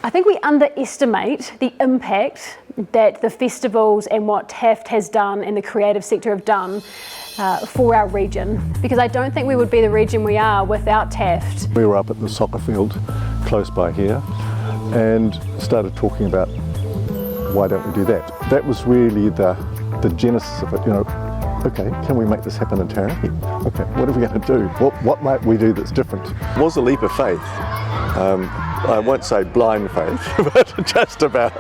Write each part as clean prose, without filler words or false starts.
I think we underestimate the impact that the festivals and what TAFT has done and the creative sector have done for our region, because I don't think we would be the region we are without TAFT. We were up at the soccer field close by here and started talking about why don't we do that. That was really the genesis of it, you know. Okay, can we make this happen in Taranaki? Okay, what are we going to do? What might we do that's different? It was a leap of faith. I won't say blind faith, but just about.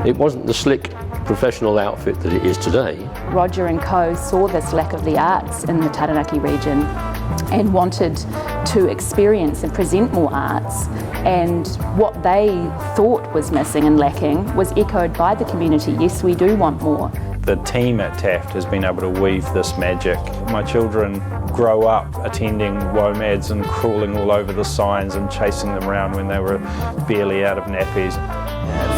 It wasn't the slick professional outfit that it is today. Roger and co saw this lack of the arts in the Taranaki region and wanted to experience and present more arts, and what they thought was missing and lacking was echoed by the community. Yes, we do want more. The team at TAFT has been able to weave this magic. My children grow up attending Womads and crawling all over the signs and chasing them around when they were barely out of nappies.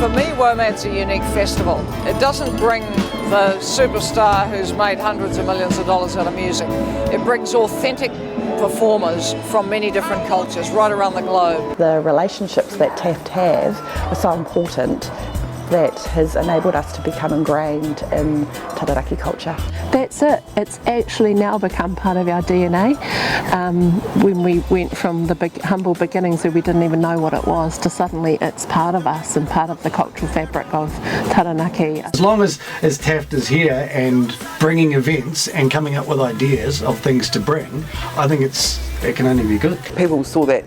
For me, Womad's a unique festival. It doesn't bring the superstar who's made hundreds of millions of dollars out of music. It brings authentic performers from many different cultures right around the globe. The relationships that TAFT have are so important that has enabled us to become ingrained in Taranaki culture. That's it. It's actually now become part of our DNA. When we went from the humble beginnings where we didn't even know what it was to suddenly it's part of us and part of the cultural fabric of Taranaki. As long as TAFT is here and bringing events and coming up with ideas of things to bring, I think it can only be good. People saw that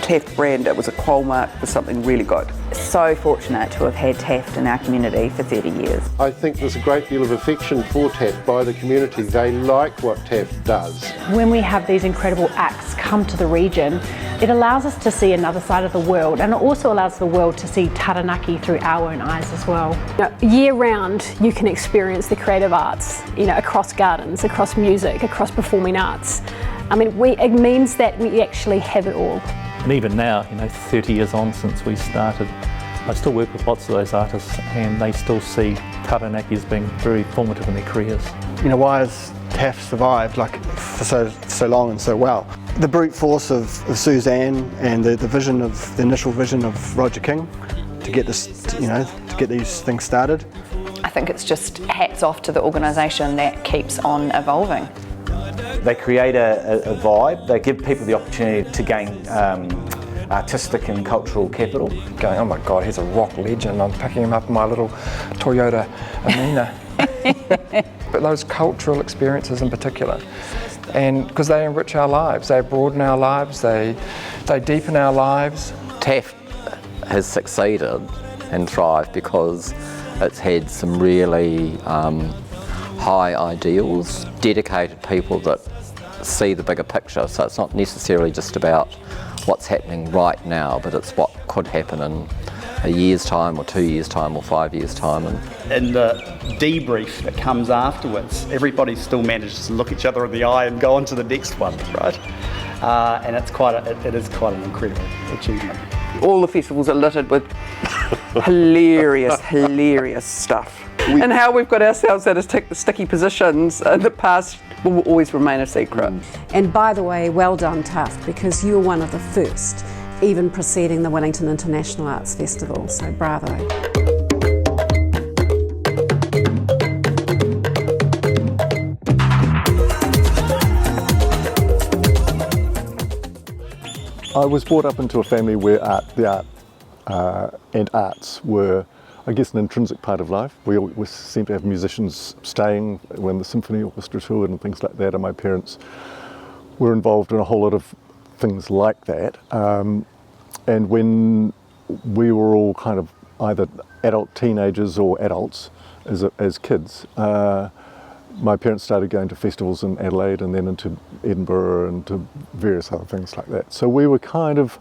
TAFT brand, it was a quote mark for something really good. So fortunate to have had TAFT in our community for 30 years. I think there's a great deal of affection for TAFT by the community. They like what TAFT does. When we have these incredible acts come to the region, it allows us to see another side of the world, and it also allows the world to see Taranaki through our own eyes as well. Year round, you can experience the creative arts, across gardens, across music, across performing arts. I mean, it means that we actually have it all. And even now, 30 years on since we started, I still work with lots of those artists and they still see Taranaki as being very formative in their careers. Why has TAFT survived for so long and so well? The brute force of Suzanne and the initial vision of Roger King to get this, to get these things started. I think it's just hats off to the organisation that keeps on evolving. They create a vibe, they give people the opportunity to gain artistic and cultural capital. Going, oh my God, he's a rock legend, I'm picking him up in my little Toyota Amina. But those cultural experiences in particular, and because they enrich our lives, they broaden our lives, they deepen our lives. TAFT has succeeded and thrived because it's had some really high ideals, dedicated people that see the bigger picture. So it's not necessarily just about what's happening right now, but it's what could happen in a year's time or 2 years' time or 5 years' time. And the debrief that comes afterwards, everybody still manages to look each other in the eye and go on to the next one, right? And it is quite an incredible achievement. All the festivals are littered with hilarious stuff. And how we've got ourselves at sticky positions in the past will always remain a secret. And by the way, well done TAFT, because you were one of the first, even preceding the Wellington International Arts Festival, so bravo. I was brought up into a family where the art and arts were, I guess, an intrinsic part of life. We always seemed to have musicians staying when the symphony orchestra toured and things like that, and my parents were involved in a whole lot of things like that. And when we were all kind of either adult teenagers or adults as kids, my parents started going to festivals in Adelaide and then into Edinburgh and to various other things like that. So we were kind of,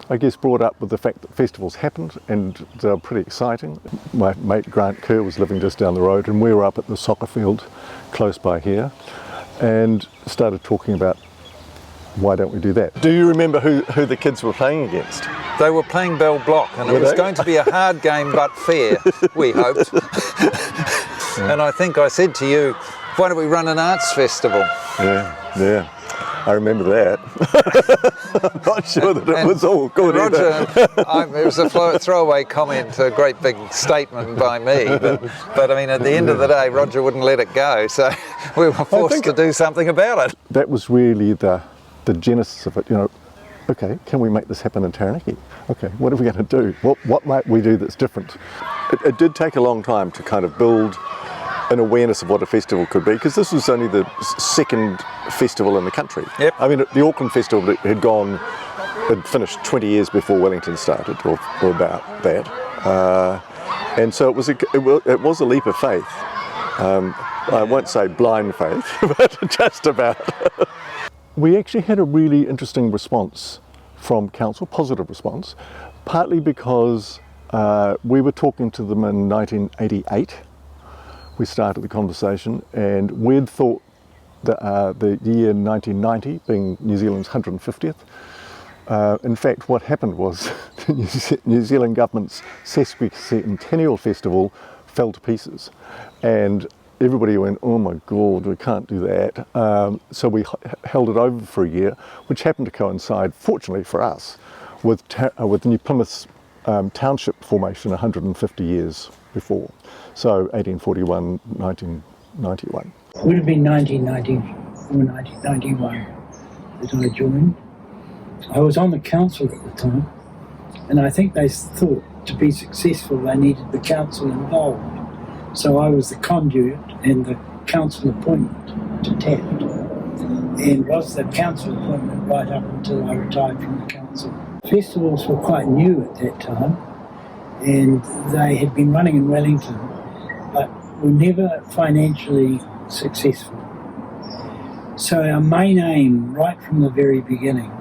I guess, brought up with the fact that festivals happened and they were pretty exciting. My mate Grant Kerr was living just down the road and we were up at the soccer field close by here and started talking about why don't we do that. Do you remember who the kids were playing against? They were playing Bell Block and it was going to be a hard game but fair, we hoped. And I think I said to you, why don't we run an arts festival? Yeah. I remember that. I'm not sure that it was all good Roger, either. it was a throwaway comment, a great big statement by me, but I mean, at the end of the day, Roger wouldn't let it go, so we were forced to do something about it. That was really the genesis of it, you know. Okay, can we make this happen in Taranaki? Okay, what are we going to do? What might we do that's different? It did take a long time to kind of build an awareness of what a festival could be, because this was only the second festival in the country. Yep. I mean, the Auckland Festival had finished 20 years before Wellington started, or about that. And so it was a leap of faith. I won't say blind faith, but just about. We actually had a really interesting response from council, positive response, partly because we were talking to them in 1988. We started the conversation, and we'd thought that the year 1990 being New Zealand's 150th. In fact, what happened was the New Zealand government's sesquicentennial festival fell to pieces, and everybody went, oh my God, we can't do that. So we held it over for a year, which happened to coincide, fortunately for us, with New Plymouth's township formation 150 years before. So 1841, 1991. It would have been 1990 or 1991 that I joined. I was on the council at the time, and I think they thought to be successful they needed the council involved. So I was the conduit and the council appointment to TAFT, and was the council appointment right up until I retired from the council. Festivals were quite new at that time, and they had been running in Wellington, but were never financially successful. So our main aim, right from the very beginning,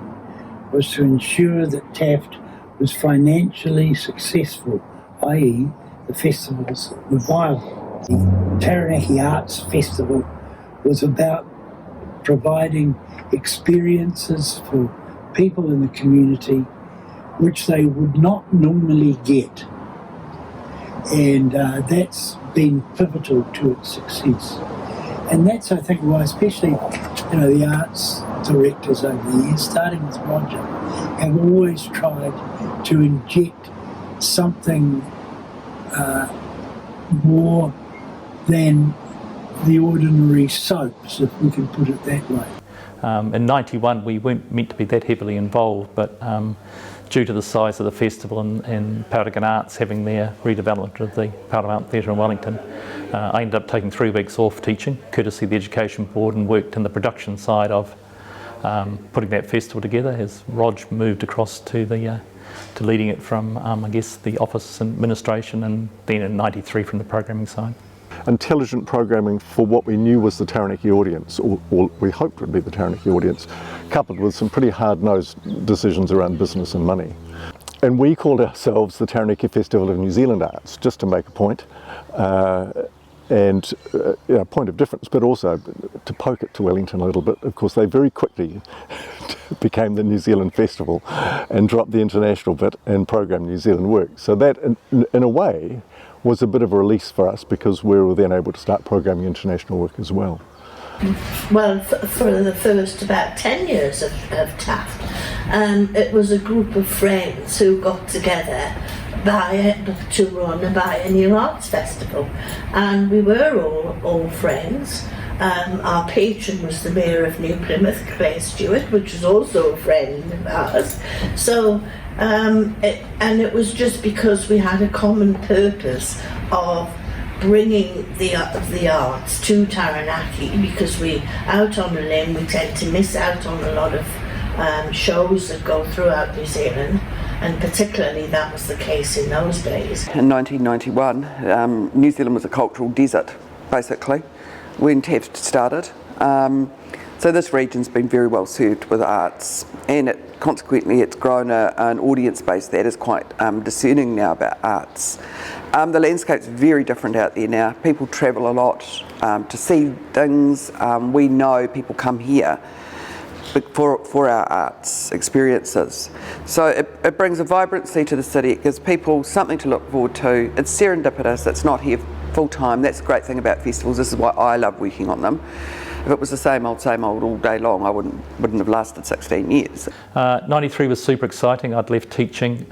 was to ensure that TAFT was financially successful, i.e. the festivals were viable. The Taranaki Arts Festival was about providing experiences for people in the community which they would not normally get. And that's been pivotal to its success. And that's, I think, why especially the arts directors over the years, starting with Roger, have always tried to inject something more than the ordinary soaps, if we can put it that way. In 91 we weren't meant to be that heavily involved, but due to the size of the festival and Taranaki Arts having their redevelopment of the Paramount Theatre in Wellington, I ended up taking 3 weeks off teaching, courtesy of the Education Board, and worked in the production side of putting that festival together as Rog moved across to leading it from, I guess, the office and administration, and then in 93 from the programming side. Intelligent programming for what we knew was the Taranaki audience, or we hoped would be the Taranaki audience, coupled with some pretty hard-nosed decisions around business and money. And we called ourselves the Taranaki Festival of New Zealand Arts, just to make a point, and point of difference, but also to poke it to Wellington a little bit. Of course, they very quickly became the New Zealand Festival and dropped the international bit and programmed New Zealand work. So that, in a way, was a bit of a release for us, because we were then able to start programming international work as well. Well, for the first about 10 years of TAFT, it was a group of friends who got together to run a biennial arts festival, and we were all friends. Our patron was the Mayor of New Plymouth, Claire Stewart, which was also a friend of ours. So, it was just because we had a common purpose of bringing the arts to Taranaki, because we, out on a limb, we tend to miss out on a lot of shows that go throughout New Zealand, and particularly that was the case in those days. In 1991, New Zealand was a cultural desert, basically, when TAFT started. So this region's been very well served with arts, and consequently it's grown an audience base that is quite discerning now about arts. The landscape's very different out there now. People travel a lot to see things. We know people come here for our arts experiences. So it brings a vibrancy to the city. It gives people something to look forward to. It's serendipitous. It's not here full time. That's the great thing about festivals. This is why I love working on them. If it was the same old all day long, I wouldn't have lasted 16 years. 93 was super exciting. I'd left teaching.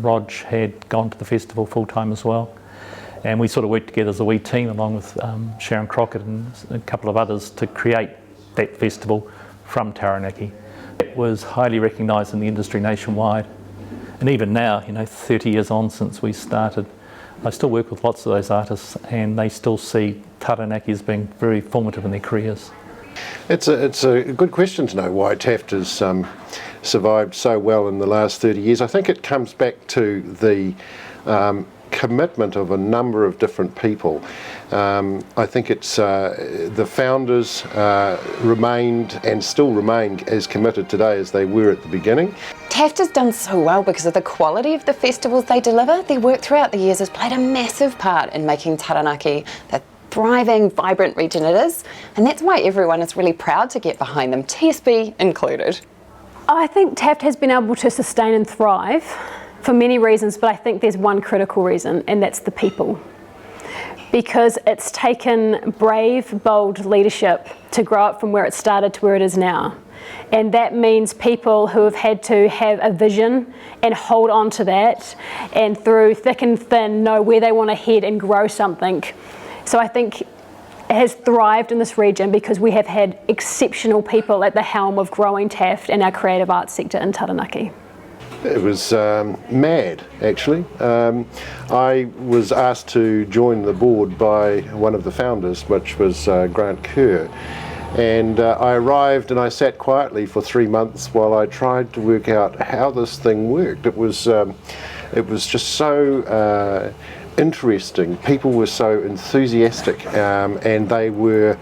Rog had gone to the festival full time as well. And we sort of worked together as a wee team along with Sharon Crockett and a couple of others to create that festival from Taranaki. It was highly recognised in the industry nationwide. And even now, 30 years on since we started, I still work with lots of those artists and they still see Taranaki as being very formative in their careers. It's a good question to know why TAFT has survived so well in the last 30 years. I think it comes back to the commitment of a number of different people. I think it's the founders remained and still remain as committed today as they were at the beginning. TAFT has done so well because of the quality of the festivals they deliver. Their work throughout the years has played a massive part in making Taranaki the thriving, vibrant region it is, and that's why everyone is really proud to get behind them, TSB included. I think TAFT has been able to sustain and thrive for many reasons, but I think there's one critical reason, and that's the people. Because it's taken brave, bold leadership to grow up from where it started to where it is now. And that means people who have had to have a vision and hold on to that, and through thick and thin know where they want to head and grow something. So I think it has thrived in this region because we have had exceptional people at the helm of growing TAFT and our creative arts sector in Taranaki. It was mad, actually. I was asked to join the board by one of the founders, which was Grant Kerr. And I arrived and I sat quietly for 3 months while I tried to work out how this thing worked. It was just so interesting. People were so enthusiastic and they were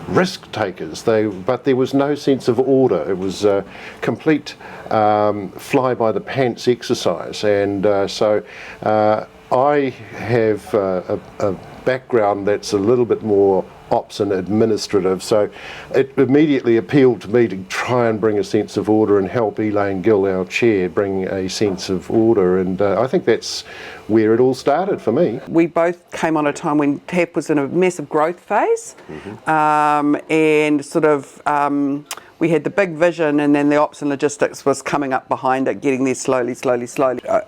risk takers, but there was no sense of order. It was a complete fly by the pants exercise, and so I have a background that's a little bit more ops and administrative, so it immediately appealed to me to try and bring a sense of order and help Elaine Gill, our chair, bring a sense of order, and I think that's where it all started for me. We both came on a time when TAFT was in a massive growth phase, and sort of we had the big vision, and then the ops and logistics was coming up behind it, getting there slowly.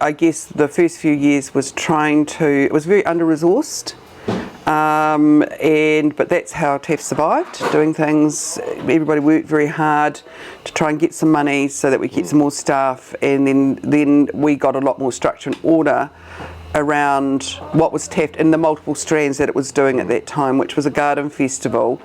I guess the first few years was it was very under-resourced. But that's how TAFT survived, doing things. Everybody worked very hard to try and get some money so that we get some more staff, and then we got a lot more structure and order around what was TAFT and the multiple strands that it was doing at that time, which was a garden festival,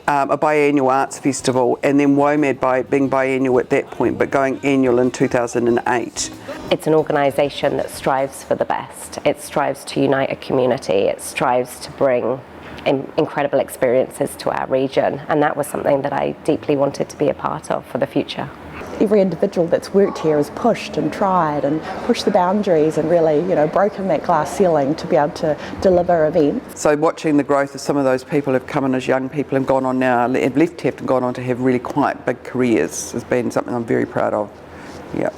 a biannual arts festival, and then Womad being biannual at that point, but going annual in 2008. It's an organisation that strives for the best. It strives to unite a community. It strives to bring incredible experiences to our region, and that was something that I deeply wanted to be a part of for the future. Every individual that's worked here has pushed and tried and pushed the boundaries and really, broken that glass ceiling to be able to deliver events. So watching the growth of some of those people who've come in as young people and gone on now, have left TAFT and gone on to have really quite big careers has been something I'm very proud of. Yeah.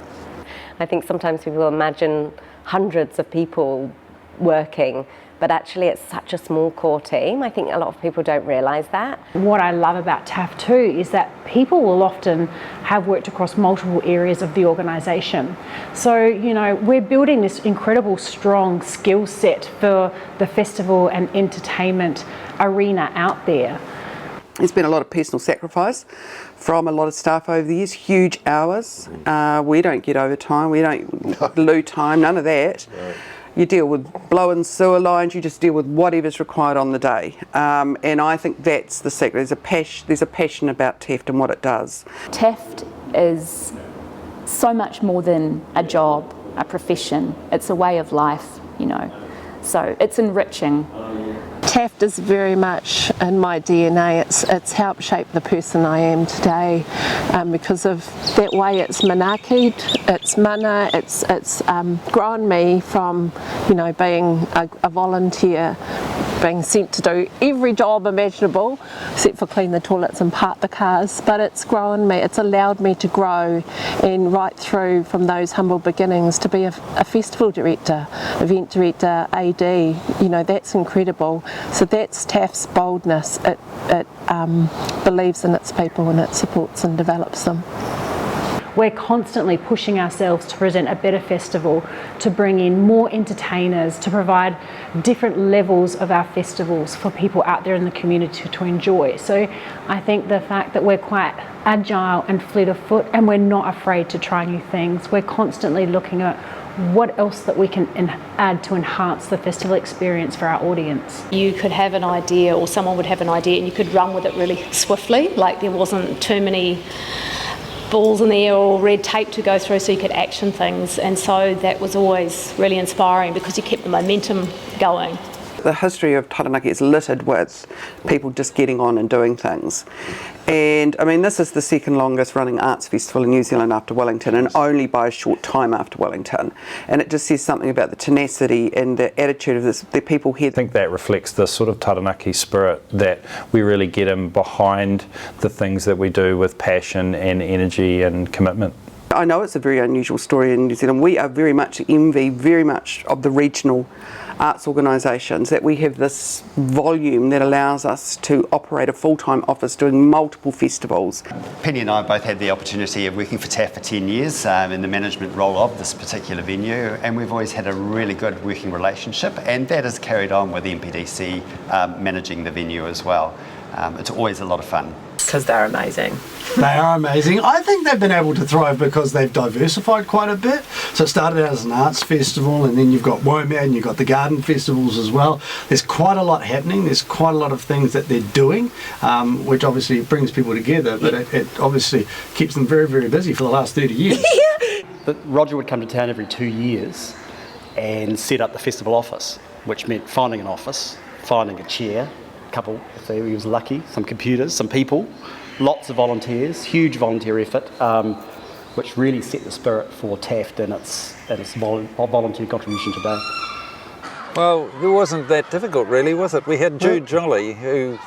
I think sometimes people imagine hundreds of people working, but actually it's such a small core team. I think a lot of people don't realise that. What I love about TAFT too is that people will often have worked across multiple areas of the organisation. So, we're building this incredible strong skill set for the festival and entertainment arena out there. There's been a lot of personal sacrifice from a lot of staff over the years, huge hours. We don't get overtime, we don't loo time, none of that. Right. You deal with blowing sewer lines, you just deal with whatever's required on the day. And I think that's the secret. There's a passion about TAFT and what it does. TAFT is so much more than a job, a profession. It's a way of life, So it's enriching. TAFT is very much in my DNA. It's helped shape the person I am today because of that way it's manaki'd, it's mana, it's grown me from being a volunteer being sent to do every job imaginable except for clean the toilets and park the cars, but it's grown me, it's allowed me to grow, and right through from those humble beginnings to be a festival director, event director, AD, you know, that's incredible. So that's TAFT's boldness. It believes in its people and it supports and develops them. We're constantly pushing ourselves to present a better festival, to bring in more entertainers, to provide different levels of our festivals for people out there in the community to enjoy. So I think the fact that we're quite agile and fleet of foot, and we're not afraid to try new things. We're constantly looking at what else that we can add to enhance the festival experience for our audience. You could have an idea, or someone would have an idea, and you could run with it really swiftly, like there wasn't too many balls in the air or red tape to go through, so you could action things, and so that was always really inspiring because you kept the momentum going. The history of Taranaki is littered with people just getting on and doing things. And I mean, this is the second longest running arts festival in New Zealand after Wellington, and only by a short time after Wellington. And it just says something about the tenacity and the attitude of the people here. I think that reflects the sort of Taranaki spirit, that we really get in behind the things that we do with passion and energy and commitment. I know it's a very unusual story in New Zealand. We are very much envy, very much of the regional arts organisations, that we have this volume that allows us to operate a full-time office doing multiple festivals. Penny and I both had the opportunity of working for TAFT for 10 years in the management role of this particular venue, and we've always had a really good working relationship, and that is carried on with the MPDC managing the venue as well. It's always a lot of fun. Because they're amazing. They are amazing. I think they've been able to thrive because they've diversified quite a bit. So it started out as an arts festival, and then you've got Womad and you've got the garden festivals as well. There's quite a lot happening. There's quite a lot of things that they're doing, which obviously brings people together, but it obviously keeps them very, very busy for the last 30 years. But Roger would come to town every 2 years and set up the festival office, which meant finding an office, finding a chair, couple, if he was lucky, some computers, some people, lots of volunteers, huge volunteer effort, which really set the spirit for TAFT and its volunteer contribution today. Well, it wasn't that difficult really, was it? We had Jude Jolly, who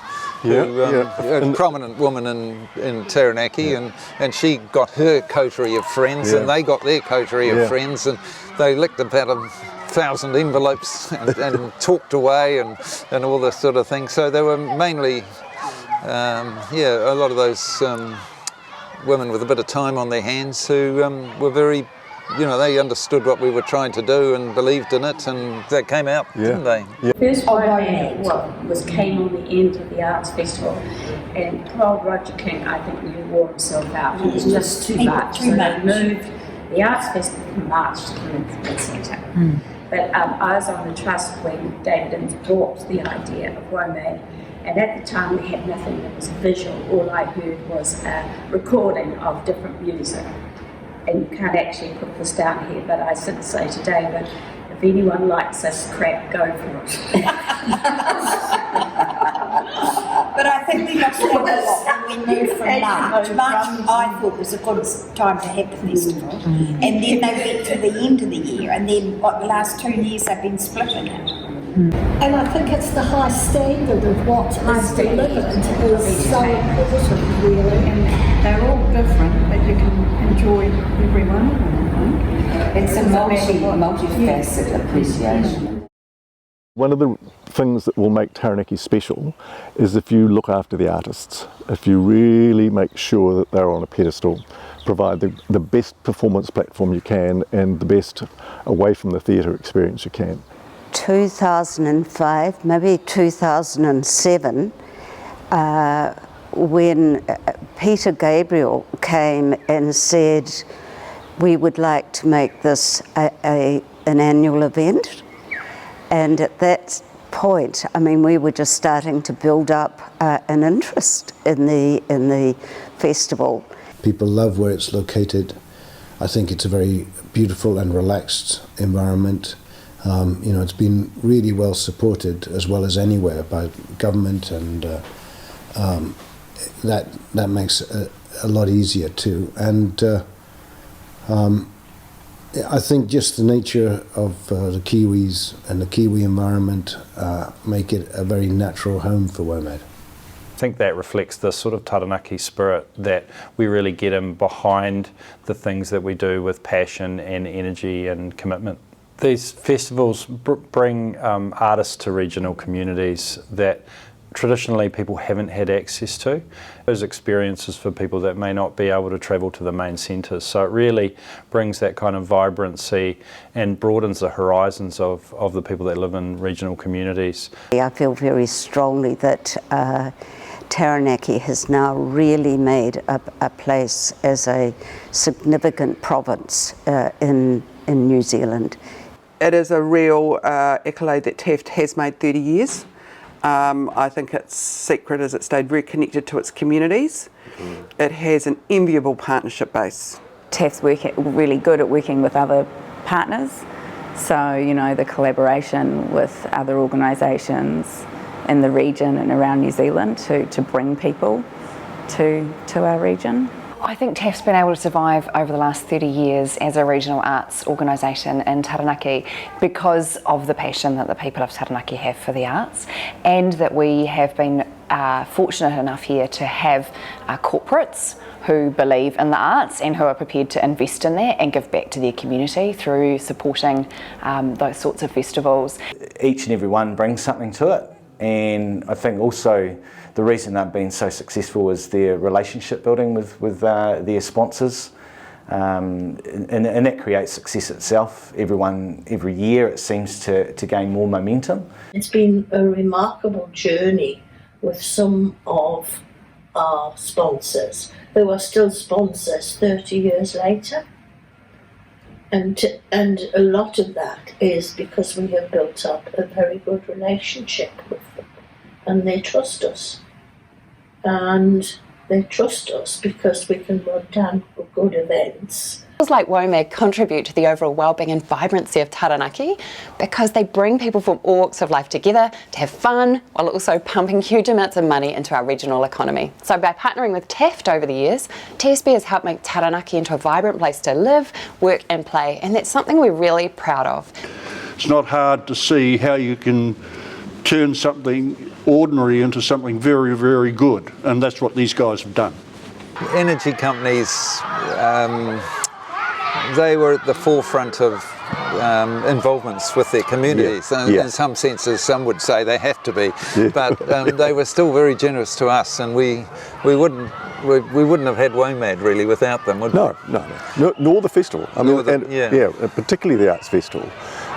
a prominent woman in Taranaki, and she got her coterie of friends, and they got their coterie of friends, and they licked about 1,000 envelopes and talked away and all this sort of thing. So they were mainly, a lot of those women with a bit of time on their hands who were very, they understood what we were trying to do and believed in it, and that came out, didn't they? First Womad came on the end of the Arts Festival, and poor old Roger King, I think, really wore himself out. It was just too much. So they moved the Arts Festival from March to the centre. But I was on the trust when David Innes brought the idea of Womad, and at the time we had nothing that was visual. All I heard was a recording of different music. And you can't actually put this down here, but I should say to David, if anyone likes this crap, go for it. But I think we lost that a lot when we moved from March. March I thought was a good time to have the festival. And then they went to the end of the year, and then the last 2 years they've been splitting it. And I think it's the high standard of what is delivered is so important, really. And they're all different, but you can enjoy every one of them. It's a multifaceted appreciation. One of the things that will make Taranaki special is if you look after the artists, if you really make sure that they're on a pedestal, provide the best performance platform you can and the best away from the theatre experience you can. 2005, maybe 2007, when Peter Gabriel came and said we would like to make this an annual event. And at that point, I mean, we were just starting to build up an interest in the festival. People love where it's located. I think it's a very beautiful and relaxed environment. It's been really well supported as well as anywhere by government, and that makes it a lot easier too. And I think just the nature of the Kiwis and the Kiwi environment make it a very natural home for Womad. I think that reflects the sort of Taranaki spirit, that we really get in behind the things that we do with passion and energy and commitment. These festivals bring artists to regional communities that traditionally people haven't had access to. Those experiences for people that may not be able to travel to the main centres. So it really brings that kind of vibrancy and broadens the horizons of the people that live in regional communities. I feel very strongly that Taranaki has now really made a place as a significant province in New Zealand. It is a real accolade that TAFT has made 30 years. I think its secret is it stayed very connected to its communities. It has an enviable partnership base. TAFT's really good at working with other partners. So, you know, the collaboration with other organisations in the region and around New Zealand to bring people to our region. I think TAFT's been able to survive over the last 30 years as a regional arts organisation in Taranaki because of the passion that the people of Taranaki have for the arts, and that we have been fortunate enough here to have corporates who believe in the arts and who are prepared to invest in that and give back to their community through supporting those sorts of festivals. Each and every one brings something to it, and I think also the reason they've been so successful is their relationship building with their sponsors, and that creates success itself. Every year it seems to gain more momentum. It's been a remarkable journey with some of our sponsors who are still sponsors 30 years later. And a lot of that is because we have built up a very good relationship with them, and they trust us. And they trust us because we can run down good events. Festivals like Womad contribute to the overall wellbeing and vibrancy of Taranaki because they bring people from all walks of life together to have fun while also pumping huge amounts of money into our regional economy. So by partnering with TAFT over the years, TSB has helped make Taranaki into a vibrant place to live, work and play, and that's something we're really proud of. It's not hard to see how you can turn something ordinary into something very, very good, and that's what these guys have done. Energy companies, they were at the forefront of involvements with their communities. In some senses, some would say they have to be, but they were still very generous to us, and we wouldn't have had Womad really without them, would we? No, nor the festival. I mean, particularly the Arts Festival.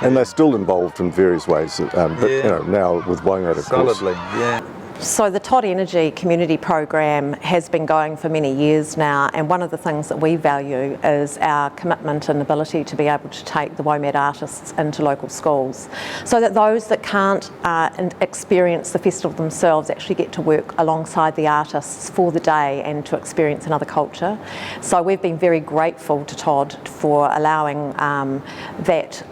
And they're still involved in various ways, but you know, now with Womad, of course. Solidly, yeah. So the Todd Energy Community Program has been going for many years now, and one of the things that we value is our commitment and ability to be able to take the Womad artists into local schools, so that those that can't experience the festival themselves actually get to work alongside the artists for the day and to experience another culture. So we've been very grateful to Todd for allowing that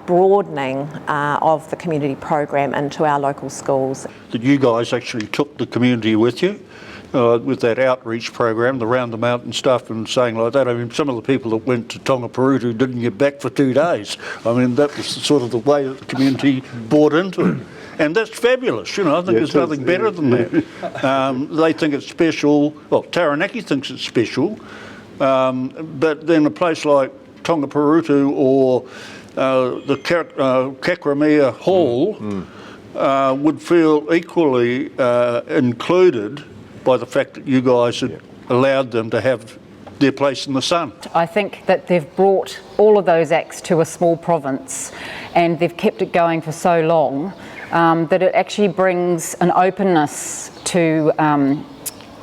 broadening of the community program into our local schools. That you guys actually took the community with you with that outreach program, the round them out and stuff and saying like that. I mean, some of the people that went to Tongaparutu didn't get back for 2 days. I mean, that was sort of the way that the community bought into it. And that's fabulous, you know, I think there's nothing better than that. They think it's special, well, Taranaki thinks it's special, but then a place like Tongaparutu or the Kakramea Hall would feel equally included by the fact that you guys had allowed them to have their place in the sun. I think that they've brought all of those acts to a small province, and they've kept it going for so long that it actually brings an openness to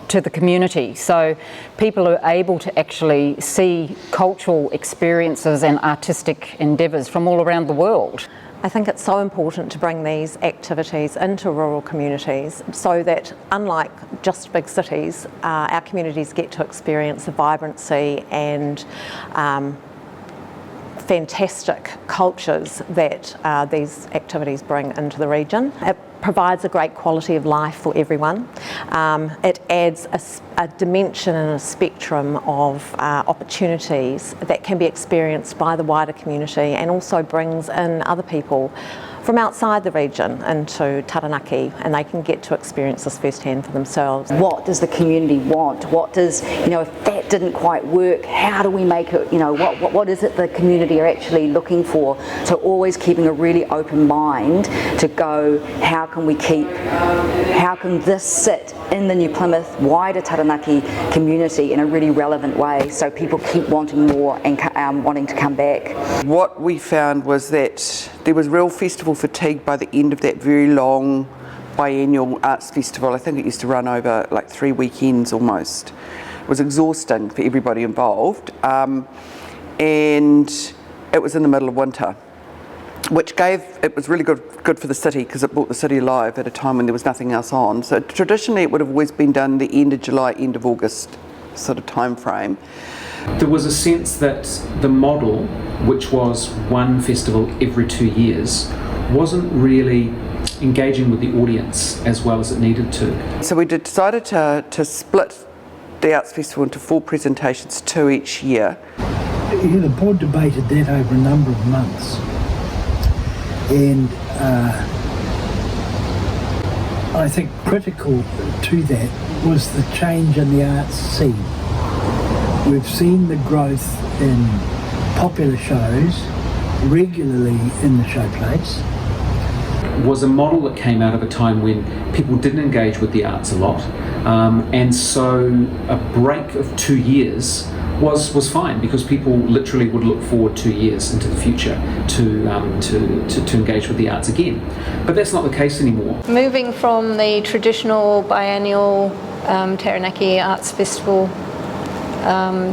the community. So people are able to actually see cultural experiences and artistic endeavours from all around the world. I think it's so important to bring these activities into rural communities so that, unlike just big cities, our communities get to experience the vibrancy and fantastic cultures that these activities bring into the region. It provides a great quality of life for everyone. It adds a dimension and a spectrum of opportunities that can be experienced by the wider community, and also brings in other people from outside the region into Taranaki, and they can get to experience this firsthand for themselves. What does the community want? What does, if that didn't quite work, how do we make it, what is it the community are actually looking for? So always keeping a really open mind to go, how can this sit in the New Plymouth, wider Taranaki community in a really relevant way, so people keep wanting more and wanting to come back. What we found was that there was real festival fatigue by the end of that very long biennial arts festival. I think it used to run over like 3 weekends almost. It was exhausting for everybody involved, and it was in the middle of winter, which it was really good for the city, because it brought the city alive at a time when there was nothing else on. So traditionally it would have always been done the end of July, end of August sort of time frame. There was a sense that the model, which was one festival every 2 years, wasn't really engaging with the audience as well as it needed to. So we decided to split the Arts Festival into 4 presentations, 2 each year. The board debated that over a number of months, and I think critical to that was the change in the arts scene. We've seen the growth in popular shows regularly in the showplace. Was a model that came out of a time when people didn't engage with the arts a lot, and so a break of 2 years was fine, because people literally would look forward 2 years into the future to engage with the arts again. But that's not the case anymore. Moving from the traditional biennial Taranaki Arts Festival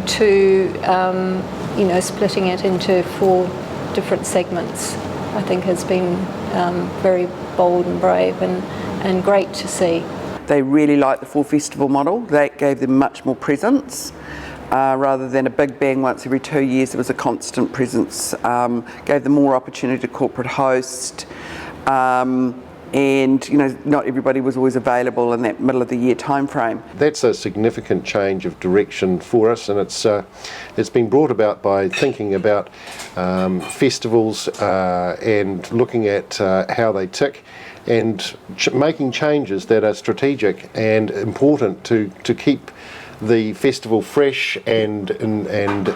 to splitting it into 4 different segments, I think has been very bold and brave and great to see. They really liked the 4 festival model. That gave them much more presence. Rather than a big bang once every 2 years, it was a constant presence. Gave them more opportunity to corporate host. And not everybody was always available in that middle of the year time frame. That's a significant change of direction for us, and it's been brought about by thinking about festivals and looking at how they tick, and making changes that are strategic and important to keep the festival fresh and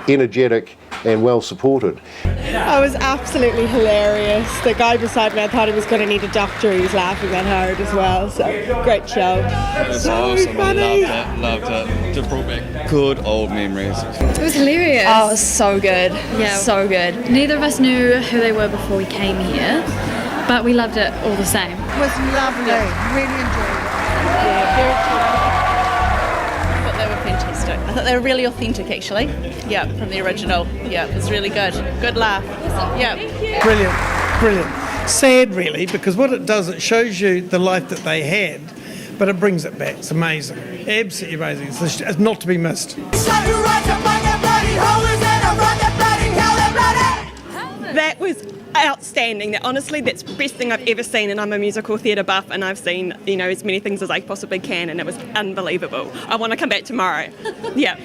energetic and well supported. I was absolutely hilarious. The guy beside me, I thought he was going to need a doctor. He was laughing that hard as well. So great show. It was awesome. Funny. I loved it. It brought back good old memories. It was hilarious. Oh, it was so good. Yeah, so good. Neither of us knew who they were before we came here, but we loved it all the same. It was lovely. Really enjoyed it. Yeah, very cool. They were fantastic. I thought they were really authentic, actually. Yeah, from the original. Yeah, it was really good. Good laugh. Yeah. Brilliant. Sad, really, because what it does, it shows you the life that they had, but it brings it back. It's amazing. Absolutely amazing. It's not to be missed. That was outstanding. Honestly, that's the best thing I've ever seen, and I'm a musical theatre buff, and I've seen as many things as I possibly can, and it was unbelievable. I want to come back tomorrow. Yeah.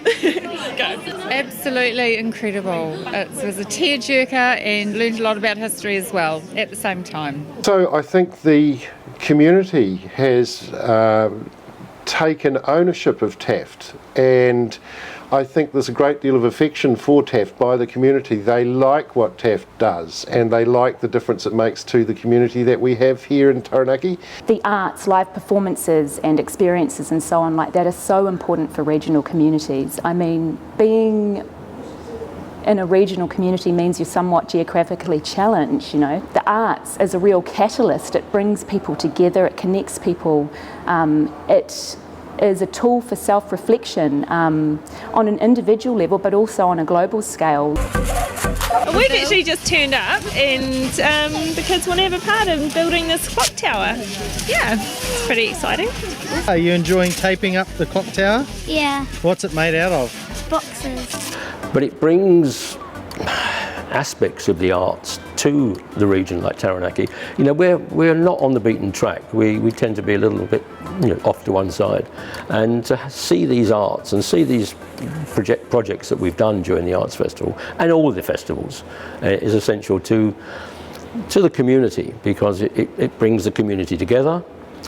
Go. Absolutely incredible. It was a tearjerker and learned a lot about history as well at the same time. So I think the community has taken ownership of TAFT, and I think there's a great deal of affection for TAFT by the community. They like what TAFT does, and they like the difference it makes to the community that we have here in Taranaki. The arts, live performances and experiences and so on like that are so important for regional communities. I mean, being in a regional community means you're somewhat geographically challenged, The arts is a real catalyst. It brings people together, it connects people, it is a tool for self-reflection on an individual level but also on a global scale. We've actually just turned up and the kids want to have a part in building this clock tower. Yeah, it's pretty exciting. Are you enjoying taping up the clock tower? Yeah. What's it made out of? Boxes. But it brings aspects of the arts to the region like Taranaki. You know, we're not on the beaten track. We tend to be a little bit, you know, off to one side, and to see these arts and see these projects that we've done during the Arts Festival and all the festivals is essential to the community, because it brings the community together.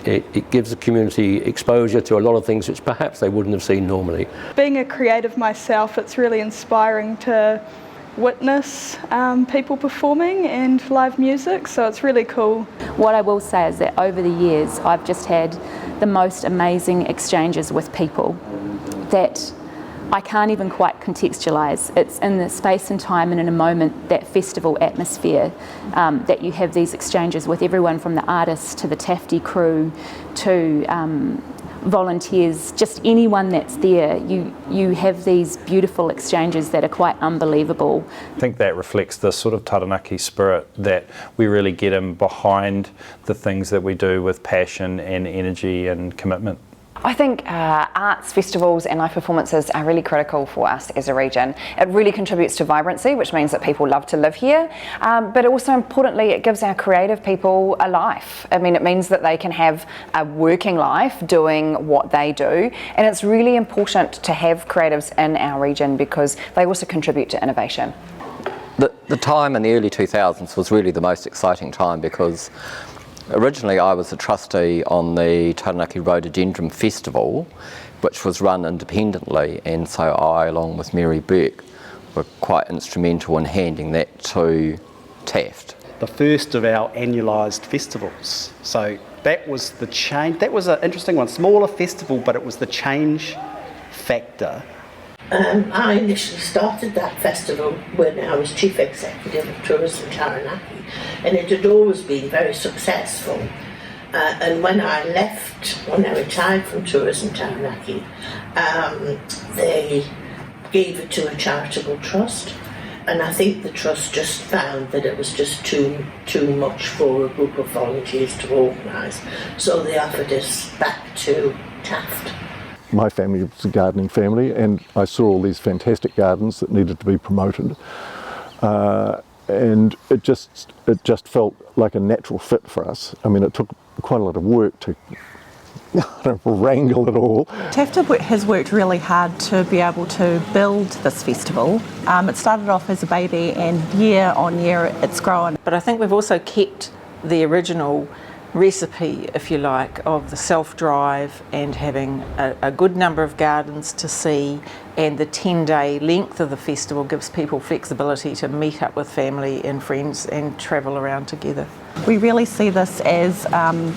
It gives the community exposure to a lot of things which perhaps they wouldn't have seen normally. Being a creative myself, it's really inspiring to witness people performing and live music, so it's really cool. What I will say is that over the years I've just had the most amazing exchanges with people that I can't even quite contextualise. It's in the space and time and in a moment, that festival atmosphere, that you have these exchanges with everyone from the artists to the TAFT crew to volunteers, just anyone that's there. You have these beautiful exchanges that are quite unbelievable. I think that reflects the sort of Taranaki spirit, that we really get in behind the things that we do with passion and energy and commitment. I think arts festivals and live performances are really critical for us as a region. It really contributes to vibrancy, which means that people love to live here, but also importantly it gives our creative people a life. I mean, it means that they can have a working life doing what they do, and it's really important to have creatives in our region because they also contribute to innovation. The time in the early 2000s was really the most exciting time, because originally I was a trustee on the Taranaki Rhododendron Festival, which was run independently, and so I, along with Mary Burke, were quite instrumental in handing that to TAFT. The first of our annualised festivals. So that was the change. That was an interesting one, smaller festival, but it was the change factor. I initially started that festival when I was Chief Executive of Tourism Taranaki, and it had always been very successful. And when I retired from Tourism Taranaki, they gave it to a charitable trust, and I think the trust just found that it was just too much for a group of volunteers to organise, so they offered us back to TAFT. My family was a gardening family, and I saw all these fantastic gardens that needed to be promoted, and it just felt like a natural fit for us. I mean, it took quite a lot of work to wrangle it all. TAFT has worked really hard to be able to build this festival. It started off as a baby, and year on year it's grown. But I think we've also kept the original recipe, if you like, of the self-drive and having a good number of gardens to see, and the 10-day length of the festival gives people flexibility to meet up with family and friends and travel around together. We really see this as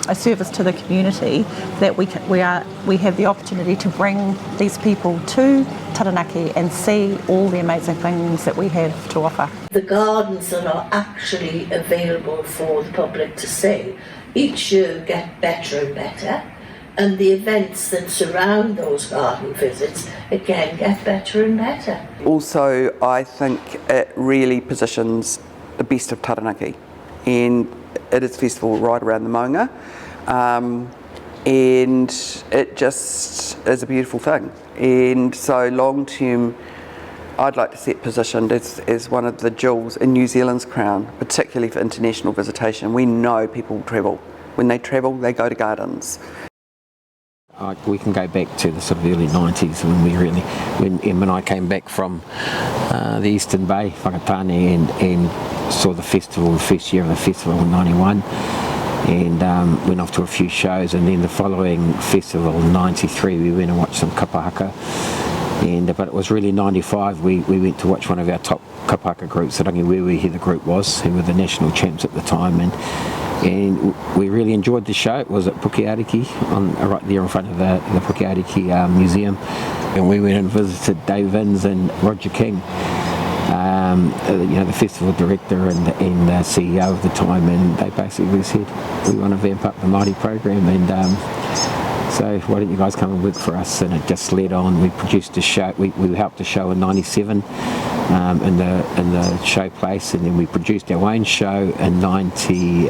a service to the community, that we have the opportunity to bring these people to Taranaki and see all the amazing things that we have to offer. The gardens that are actually available for the public to see each year get better and better, and the events that surround those garden visits again get better and better. Also, I think it really positions the best of Taranaki, and it is a festival right around the maunga, and it just is a beautiful thing. And so long term, I'd like to see it positioned as one of the jewels in New Zealand's crown, particularly for international visitation. We know people travel. When they travel, they go to gardens. We can go back to the sort of early 90s when Em and I came back from the Eastern Bay, Whakatane, and saw the festival, the first year of the festival in 91, and went off to a few shows, and then the following festival in 93 we went and watched some kapahaka. But it was really 95 we went to watch one of our top kapahaka groups, Rangi Wewe, who the group was, who were the national champs at the time, and we really enjoyed the show. It was at Pukeariki, right there in front of the Pukeariki Museum, and we went and visited Dave Vins and Roger King, the festival director and the CEO of the time, and they basically said, we want to vamp up the Māori program, and so why don't you guys come and work for us? And it just led on. We produced a show. We helped a show in 97 in the show place, and then we produced our own show in 99,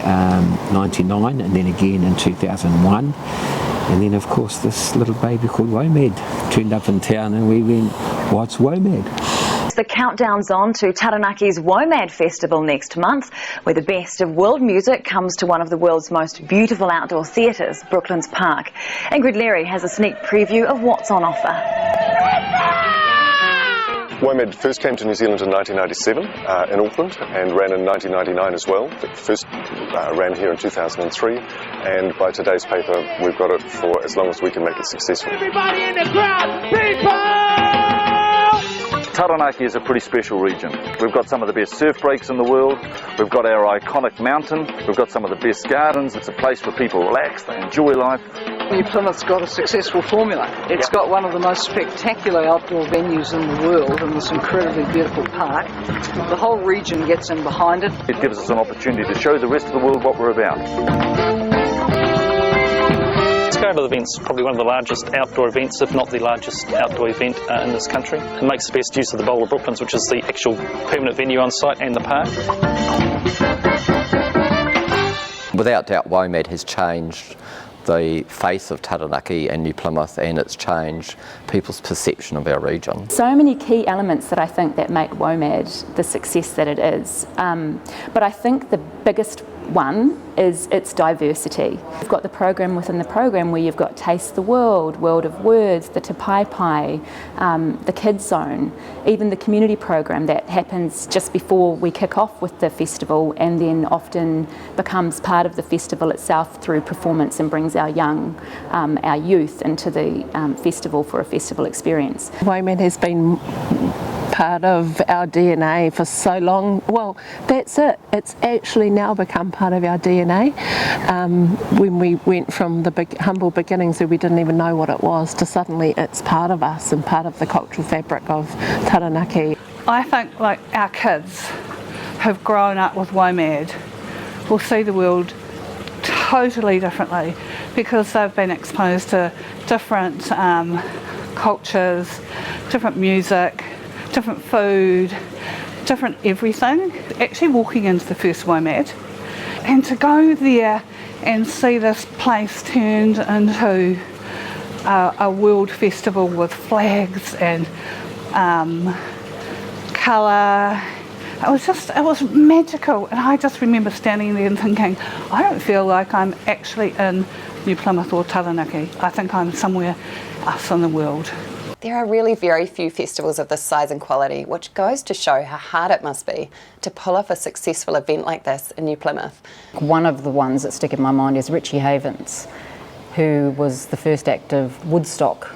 and then again in 2001. And then of course this little baby called Womad turned up in town, and we went, what's Womad? the countdown's on to Taranaki's Womad Festival next month, where the best of world music comes to one of the world's most beautiful outdoor theatres, Brooklands Park. Ingrid Leary has a sneak preview of what's on offer. Womad first came to New Zealand in 1997 in Auckland and ran in 1999 as well. It first ran here in 2003, and by today's paper we've got it for as long as we can make it successful. Everybody in the crowd, people! Taranaki is a pretty special region. We've got some of the best surf breaks in the world, we've got our iconic mountain, we've got some of the best gardens. It's a place where people relax, they enjoy life. New Plymouth's got a successful formula. It's got one of the most spectacular outdoor venues in the world in this incredibly beautiful park. The whole region gets in behind it. It gives us an opportunity to show the rest of the world what we're about. Scale of the event's probably one of the largest outdoor events, if not the largest outdoor event in this country. It makes the best use of the Bowl of Brooklands, which is the actual permanent venue on site, and the park. Without doubt, Womad has changed the face of Taranaki and New Plymouth, and it's changed people's perception of our region. So many key elements that I think that make Womad the success that it is. But I think the biggest one is its diversity. You've got the program within the program where you've got Taste the World, World of Words, the Te Pai Pai, the Kids Zone, even the community program that happens just before we kick off with the festival and then often becomes part of the festival itself through performance and brings our young, our youth into the festival for a festival experience. Womad has been part of our DNA for so long. Well, that's it. It's actually now become part of our DNA. When we went from the big humble beginnings where we didn't even know what it was to suddenly it's part of us and part of the cultural fabric of Taranaki. I think like our kids who've grown up with Womad will see the world totally differently because they've been exposed to different cultures, different music, different food, different everything. Actually walking into the first Womad and to go there and see this place turned into a world festival with flags and colour. It was magical, and I just remember standing there and thinking, I don't feel like I'm actually in New Plymouth or Taranaki. I think I'm somewhere else in the world. There are really very few festivals of this size and quality, which goes to show how hard it must be to pull off a successful event like this in New Plymouth. One of the ones that stick in my mind is Richie Havens, who was the first act of Woodstock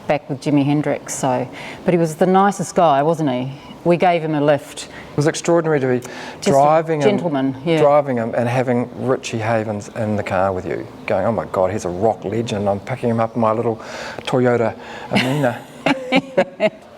back with Jimi Hendrix. But he was the nicest guy, wasn't he? We gave him a lift. It was extraordinary to be driving him and having Richie Havens in the car with you, going, oh my God, he's a rock legend. I'm picking him up in my little Toyota Amina.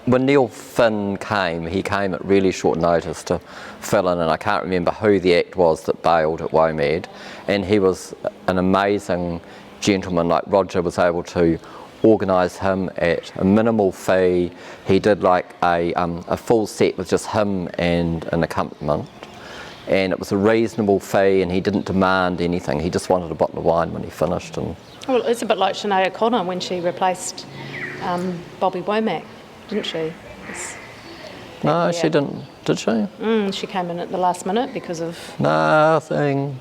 When Neil Finn came, he came at really short notice to fill in, and I can't remember who the act was that bailed at Womad, and he was an amazing gentleman. Like Roger was able to organise him at a minimal fee. He did like a full set with just him and an accompaniment, and it was a reasonable fee, and he didn't demand anything. He just wanted a bottle of wine when he finished. And well, it's a bit like Sinead O'Connor when she replaced Bobby Womack, didn't she? No, she didn't, did she? She came in at the last minute because of nothing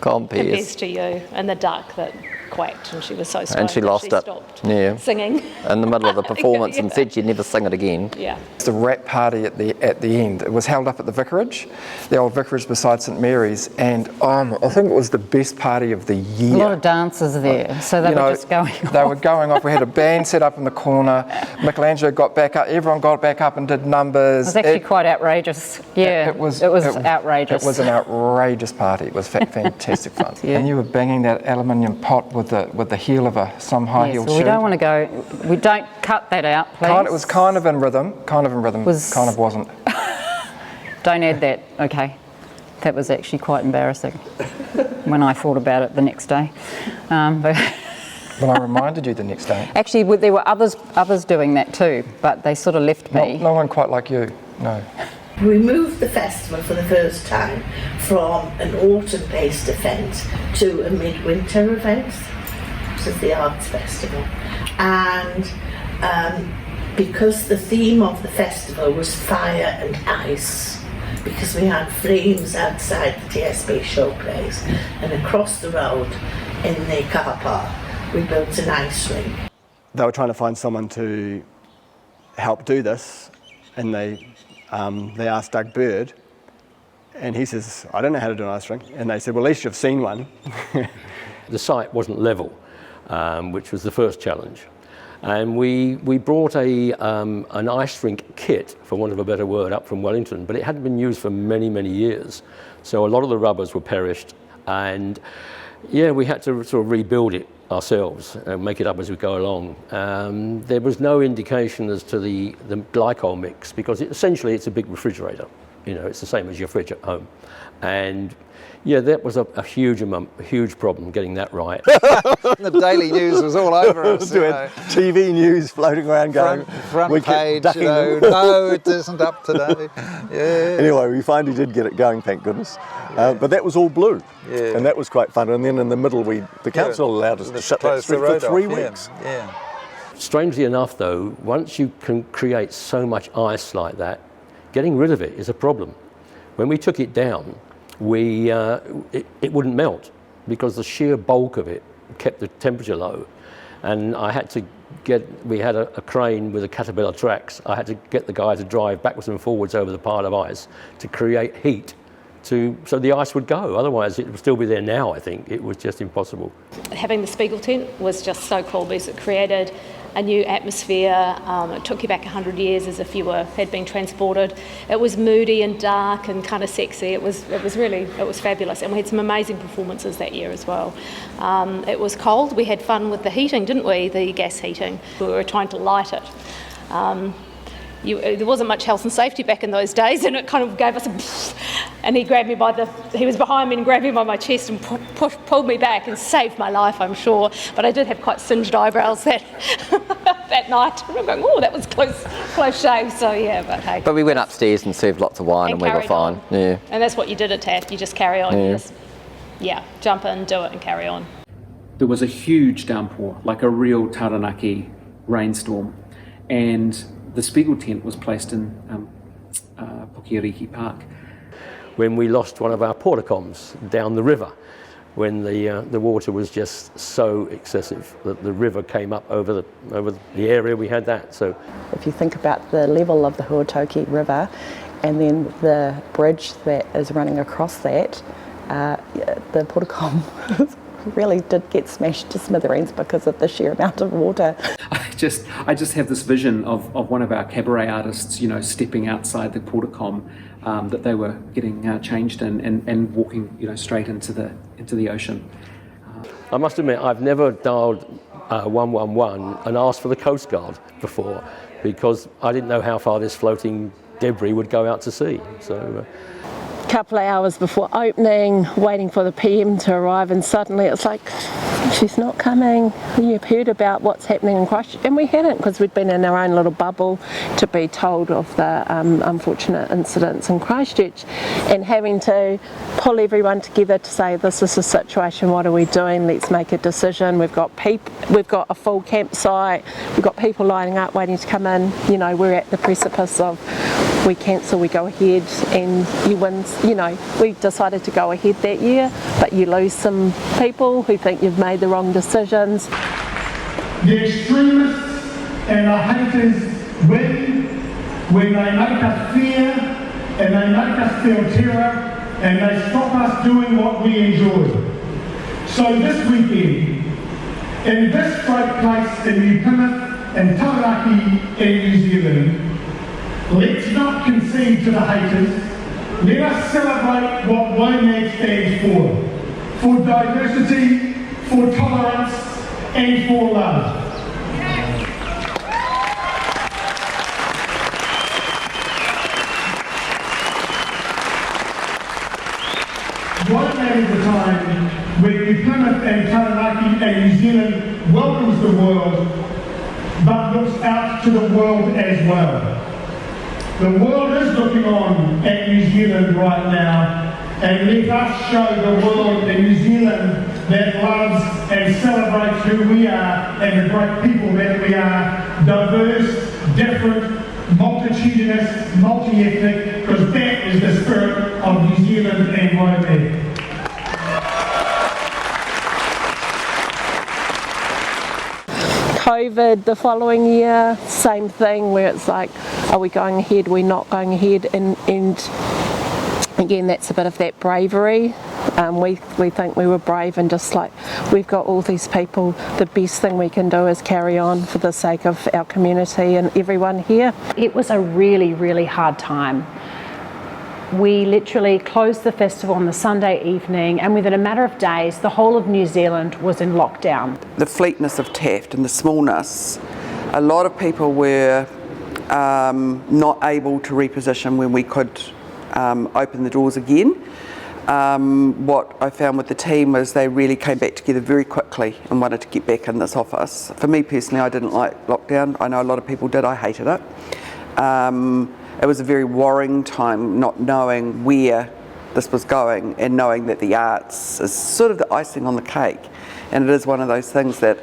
compares to you and the duck that quacked, and she was so stoned and she lost it. Stopped yeah. singing in the middle of the performance and said she'd never sing it again. Yeah. The wrap party at the end. It was held up at the vicarage, the old vicarage beside St Mary's, and I think it was the best party of the year. A lot of dancers there, so they were just going off. They were going off. We had a band set up in the corner. Michelangelo got back up. Everyone got back up and did numbers. It was actually quite outrageous. Yeah, it was outrageous. It was an outrageous party. It was fantastic fun. Yeah. And you were banging that aluminium pot with the heel of some high-heeled shoe. We don't want to go. We don't cut that out, please. It was kind of in rhythm. Kind of wasn't. Don't add that. Okay, that was actually quite embarrassing when I thought about it the next day. But well, I reminded you the next day. Actually, there were others doing that too, but they sort of left me. No one quite like you. No. We moved the festival for the first time from an autumn-based event to a midwinter event, which is the Arts Festival. And because the theme of the festival was fire and ice, because we had flames outside the TSB showplace, and across the road in the car park we built an ice rink. They were trying to find someone to help do this, and they asked Doug Bird, and he says, I don't know how to do an ice rink. And they said, well, at least you've seen one. The site wasn't level, which was the first challenge. And we brought an ice rink kit, for want of a better word, up from Wellington, but it hadn't been used for many, many years. So a lot of the rubbers were perished, and yeah, we had to sort of rebuild it ourselves and make it up as we go along. There was no indication as to the glycol mix, because essentially it's a big refrigerator. You know, it's the same as your fridge at home. And yeah, that was a huge problem getting that right. The Daily News was all over us. TV news floating around going, front page, no, it isn't up today. Yeah. Anyway, we finally did get it going, thank goodness. But that was all blue, and that was quite fun. And then in the middle, the council allowed us to shut that street for 3 weeks. Yeah. Strangely enough, though, once you can create so much ice like that, getting rid of it is a problem. When we took it down, it wouldn't melt, because the sheer bulk of it kept the temperature low. And I had to we had a crane with a Caterpillar tracks. I had to get the guy to drive backwards and forwards over the pile of ice to create heat so the ice would go. Otherwise it would still be there now, I think. It was just impossible. Having the Spiegel tent was just so cool, because it created a new atmosphere. It took you back 100 years as if you had been transported. It was moody and dark and kind of sexy. It was fabulous, and we had some amazing performances that year as well. It was cold. We had fun with the heating, didn't we? The gas heating. We were trying to light it. There wasn't much health and safety back in those days, and it kind of gave us a and he was behind me and grabbed me by my chest and pulled me back and saved my life, I'm sure. But I did have quite singed eyebrows that night. And I'm going, oh, that was close shave. So yeah, but hey. But we went upstairs and served lots of wine, and we were fine. Yeah. And that's what you did at TAFT. You just carry on. You just, jump in, do it, and carry on. There was a huge downpour, like a real Taranaki rainstorm, and the Spiegel tent was placed in Pukeariki Park. When we lost one of our portacoms down the river, when the water was just so excessive that the river came up over the area, we had that. So if you think about the level of the Huatoki River and then the bridge that is running across that, the portacom really did get smashed to smithereens because of the sheer amount of water. I just have this vision of one of our cabaret artists, stepping outside the portacom that they were getting changed in and walking, straight into the ocean. I must admit, I've never dialed 111 and asked for the Coast Guard before, because I didn't know how far this floating debris would go out to sea. So. Couple of hours before opening, waiting for the PM to arrive, and suddenly it's like, she's not coming. You've heard about what's happening in Christchurch, and we hadn't, because we'd been in our own little bubble to be told of the unfortunate incidents in Christchurch, and having to pull everyone together to say, this is the situation, what are we doing, let's make a decision. We've got a full campsite, we've got people lining up waiting to come in. We're at the precipice of, we cancel, we go ahead, and you win. We decided to go ahead that year, but you lose some people who think you've made the wrong decisions. The extremists and the haters win when they make us fear and they make us feel terror and they stop us doing what we enjoy. So this weekend, in this great place in New Plymouth and Taranaki in New Zealand, let's not concede to the haters. Let us celebrate what Womad stands for diversity, for tolerance, and for love. Womad is the time when New Plymouth and Taranaki and New Zealand welcomes the world, but looks out to the world as well. The world is looking on at New Zealand right now, and let us show the world in New Zealand that loves and celebrates who we are and the great people that we are, diverse, different, multitudinous, multi-ethnic, because that is the spirit of New Zealand and Womad. COVID the following year, same thing, where it's like, are we going ahead, are we not going ahead, and again, that's a bit of that bravery. We think we were brave, and just like, we've got all these people, the best thing we can do is carry on for the sake of our community and everyone here. It was a really, really hard time. We literally closed the festival on the Sunday evening, and within a matter of days, the whole of New Zealand was in lockdown. The fleetness of TAFT and the smallness, a lot of people were not able to reposition when we could open the doors again. What I found with the team was they really came back together very quickly and wanted to get back in this office. For me personally, I didn't like lockdown. I know a lot of people did. I hated it. It was a very worrying time, not knowing where this was going and knowing that the arts is sort of the icing on the cake. And it is one of those things that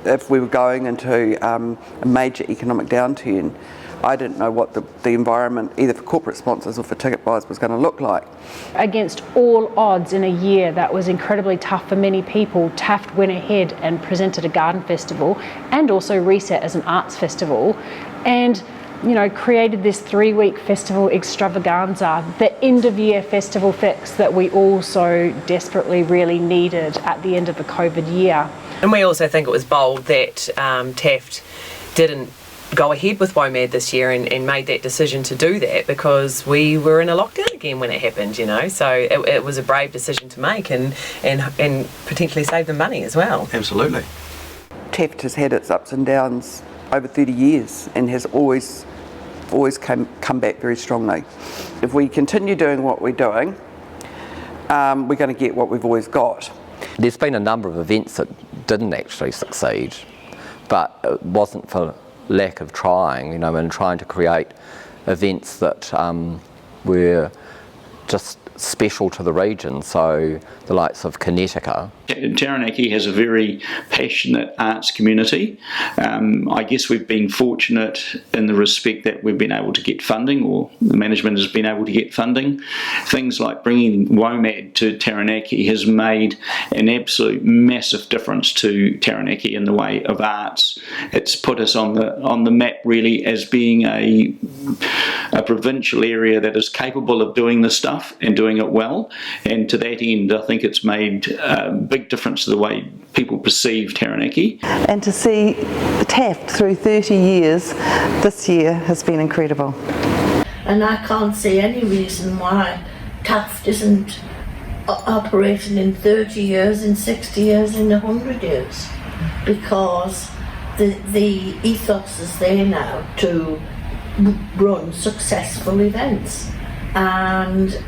if we were going into a major economic downturn, I didn't know what the environment, either for corporate sponsors or for ticket buyers, was going to look like. Against all odds, in a year that was incredibly tough for many people, TAFT went ahead and presented a garden festival and also reset as an arts festival, and created this 3-week festival extravaganza, the end of year festival fix that we all so desperately really needed at the end of the COVID year. And we also think it was bold that TAFT didn't go ahead with Womad this year and made that decision to do that, because we were in a lockdown again when it happened, so it was a brave decision to make and potentially save them money as well. Absolutely. TAFT has had its ups and downs over 30 years and has always come back very strongly. If we continue doing what we're doing, we're going to get what we've always got. There's been a number of events that didn't actually succeed, but it wasn't for lack of trying, and trying to create events that were just special to the region, so the likes of Kinetika. Taranaki has a very passionate arts community. I guess we've been fortunate in the respect that we've been able to get funding, or the management has been able to get funding. Things like bringing Womad to Taranaki has made an absolute massive difference to Taranaki in the way of arts. It's put us on the map really as being a provincial area that is capable of doing this stuff and doing it well, and to that end I think it's made a big difference to the way people perceive Taranaki. And to see TAFT through 30 years this year has been incredible. And I can't see any reason why TAFT isn't operating in 30 years, in 60 years, in 100 years, because the ethos is there now to run successful events, and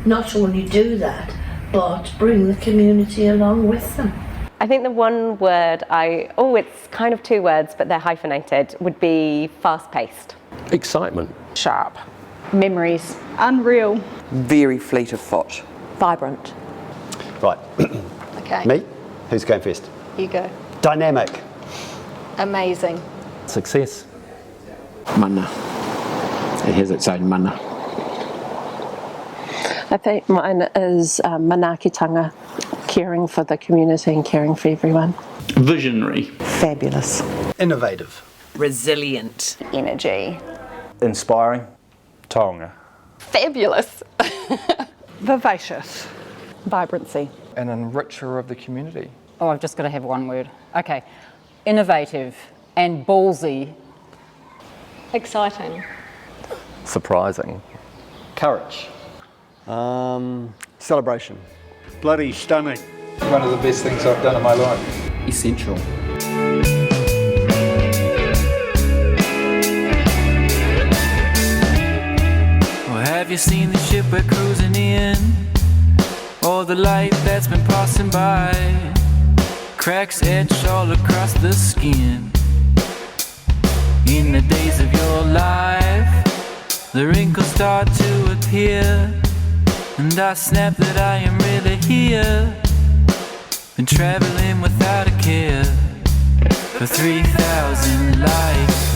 not only do that, but bring the community along with them. I think the one word it's kind of 2 words, but they're hyphenated, would be fast-paced. Excitement. Sharp. Memories. Unreal. Very fleet of foot. Vibrant. Right. Okay. Me? Who's going first? You go. Dynamic. Amazing. Success. Mana. It has its own mana. I think mine is manaakitanga, caring for the community and caring for everyone. Visionary. Fabulous. Innovative. Resilient. Energy. Inspiring. Taonga. Fabulous. Vivacious. Vibrancy. An enricher of the community. Oh, I've just got to have one word. Okay. Innovative and ballsy. Exciting. Surprising. Courage. Celebration. Bloody stunning. One of the best things I've done in my life. Essential. Well, have you seen the ship we're cruising in? Or the light that's been passing by? Cracks etch all across the skin. In the days of your life, the wrinkles start to appear, and I snap that I am really here. Been traveling without a care for 3,000 lives.